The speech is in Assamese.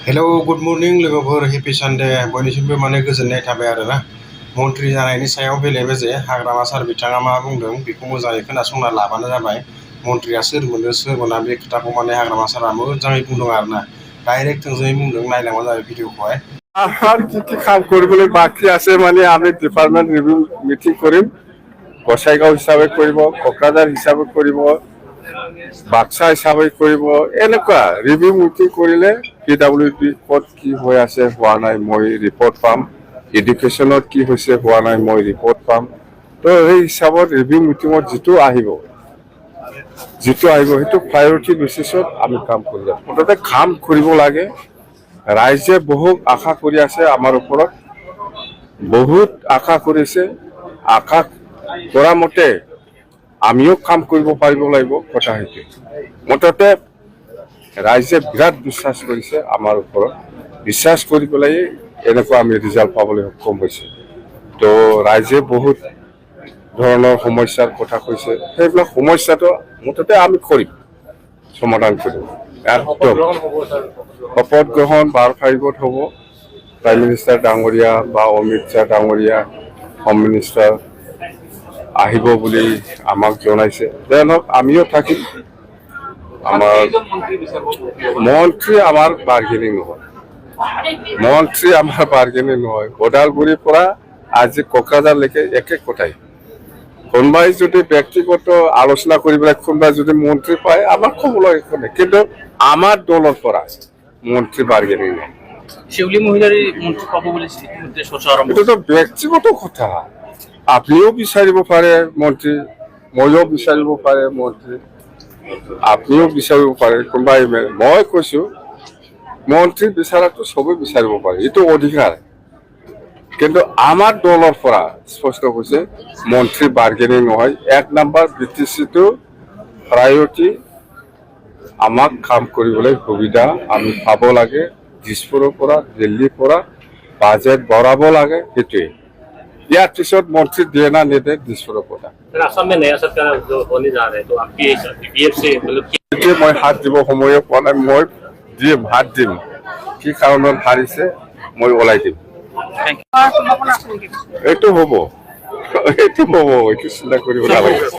हेलौ गुड मर्निं लोगोफोर हेपि सानडे बयनिसिमबो माने गोजोननाय थाबाय आरोना मन्थ्रि जानायनि सायाव बेले बेजे हाग्रामा सार बिथाङा मा बुंदों बेखौ मोजाङै खोनासंना लाबानो जाबाय मन्थ्रिया सोर मोनो सोर मोना बे खोथाखौ माने हाग्रामा सारा मोजाङै बुंदों आरोना डाइरेक्ट थोंजोङै बुंदों नायलांबानो जाबाय भिडिअखौहाय আর কি কি কাম কৰিবলৈ বাকি আছে মানে আমি ডিপাৰ্টমেন্ট ৰিভিউ মিটিং কৰিম গোসাইগাঁও হিচাপে কৰিব কোকৰাঝাৰ হিচাপে কৰিব বাক্সা হিচাপে কৰিব এনেকুৱা ৰিভিউ মিটিং কৰিলে পিডব্লিউডি ক'ত কি হৈ আছে হোৱা নাই মই ৰিপৰ্ট পাম এডুকেশ্যনত কি হৈছে হোৱা নাই মই ৰিপৰ্ট পাম তো এই হিচাপত ৰিভিউ মিটিঙত যিটো আহিব সেইটো প্ৰায়ৰিটি বেচিছত আমি কাম কৰি যাম মুঠতে কাম কৰিব লাগে ৰাইজে বহুত আশা কৰি আছে আমাৰ ওপৰত বহুত আশা কৰিছে আশা কৰা মতে আমিও কাম কৰিব পাৰিব লাগিব কথা হৈছে মুঠতে ৰাইজে বিৰাট বিশ্বাস কৰিছে আমাৰ ওপৰত বিশ্বাস কৰি পেলাই এনেকুৱা আমি ৰিজাল্ট পাবলৈ সক্ষম হৈছে তো ৰাইজে বহুত ধৰণৰ সমস্যাৰ কথা কৈছে সেইবিলাক সমস্যাটো মুঠতে আমি কৰিম সমাধান কৰিম শপত গ্ৰহণ 12 তাৰিখত হ'ব প্ৰাইম মিনিষ্টাৰ ডাঙৰীয়া বা অমিত শ্বাহ ডাঙৰীয়া হোম মিনিষ্টাৰ আহিব বুলি আমাক জনাইছে যেনক আমিও থাকিম আমাৰ মন্ত্ৰী আমাৰ বাৰ্গেনিং নহয় ওদালগুৰিৰ পৰা আজি কোকৰাঝাৰলৈকে একে কথাই কোনোবাই যদি ব্যক্তিগত আলোচনা কৰিবলৈ কোনোবাই যদি মন্ত্ৰী পায় আমাৰ ক'বলৈ একো নাই কিন্তু আমাৰ দলৰ পৰা মন্ত্ৰী বাৰ্গেনিং নাই শিউলি মহিলাৰই মন্ত্ৰী পাবো বলে ইতিমধ্যে চৰ্চা আৰম্ভ এটা তো ব্যক্তিগত কথা আপনিও বিচাৰিব পাৰে মন্ত্ৰী ময়ো বিচাৰিব পাৰে মন্ত্ৰী আপনিও বিচাৰিব পাৰে কোনোবাই মই কৈছো মন্ত্ৰী বিচাৰাটো সবে বিচাৰিব পাৰে এইটো অধিকাৰ কিন্তু আমাৰ দলৰ পৰা স্পষ্ট হৈছে মন্ত্ৰী বাৰ্গেনিং নহয় এক নম্বৰ বিটিচিটো প্ৰায়ৰিটি আমাক কাম কৰিবলৈ সুবিধা আমি পাব লাগে দিছপুৰৰ পৰা দিল্লীৰ পৰা বাজেট বঢ়াব লাগে সেইটোৱে ইয়াৰ পিছত মন্ত্ৰী দিয়ে না নিদিয়ে দিছপুৰৰ পৰা असम में नया सरकार जो होने जा रहा है तो आपकी बीएफ से मतलब মই হাত দিব সময়ে পোৱা নাই মই দিম হাত দিম কি কাৰণত হাৰিছে মই ওলাই দিম এইটো হ'ব এইটো চিন্তা কৰিব নালাগে